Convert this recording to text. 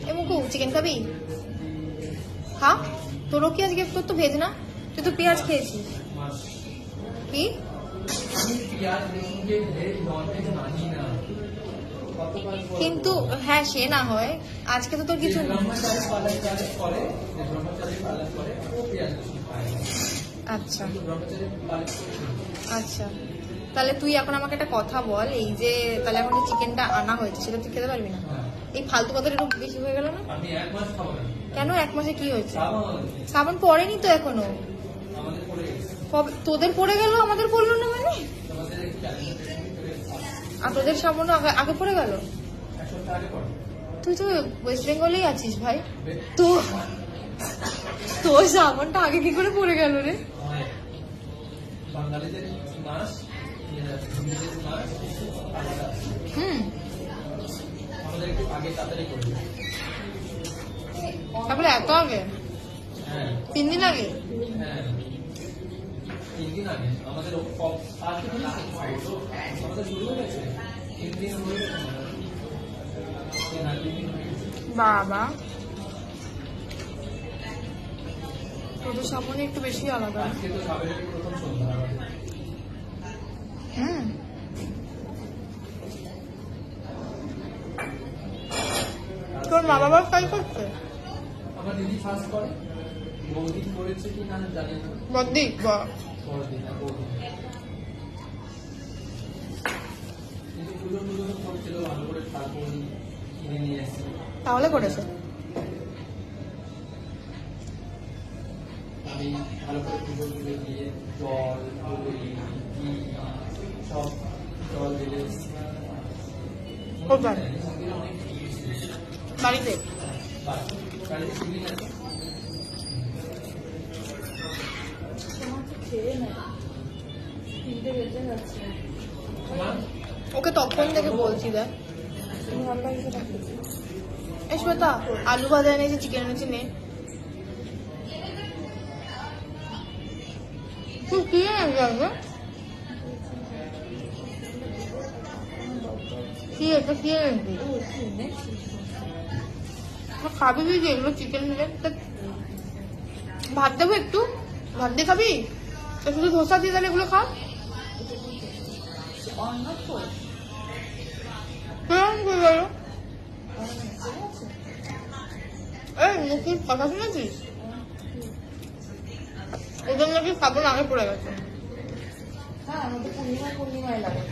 এ মুকু chicken খাবি? খা, তোরও কি আজকে? তোর তো ভেজ না, তুই তো পেঁয়াজ খেয়েছিস। কি কিন্তু হ্যাঁ সে না হয়, আজকে তো তোর কিছু। আচ্ছা আচ্ছা, তাহলে তুই এখন আমাকে একটা কথা বল, এই যে তাহলে এখন যে চিকেনটা আনা হয়েছে সেটা তুই খেতে পারবি না? এই ফালতু কথাটা একটু বেশি হয়ে গেল না? কেন? 1 মাসে কি হয়েছে? শ্রাবণ পড়েনি তো এখনো। তোদের পড়ে গেল, আমাদের পড়লো না মানে? আর তোদের শ্রাবণ আগে পড়ে গেল? তুই তো ওয়েস্ট বেঙ্গলেই আছিস ভাই, তো তোর শ্রাবণটা আগে কি করে পড়ে গেল রে? তারপরে এত আগে? 3 দিন আগে? বাবা তোদের সামনে একটু বেশি আলাদা। তোর মা বাবা কাজ করছে? আমার দিদি ফার্স্ট করে, বৌদি করেছে কি না জানি না। বদ্দি তাহলে করেছে। আমি ভালো করে পুজো তুলে দিয়ে জল সব জল দিলে বাড়িতে ওকে তখন থেকে বলছি দেখ শ্বেতা আলু ভাজা এনেছে, চিকেন এনেছে, নে। তুই কি এনেছে? কি এটা কি এনেছি? খাবি কি যেগুলো চিকেন নিলে? ভাত দেবো একটু, ভাত দিয়ে খাবি? শুধু ধোসা দিয়ে তাহলে এগুলো খা। মুখের কথা শুনেছিস? ওদের নাকি শ্রাবণ আগে পড়ে গেছে। হ্যাঁ আমাদের পূর্ণিমায় লাগে।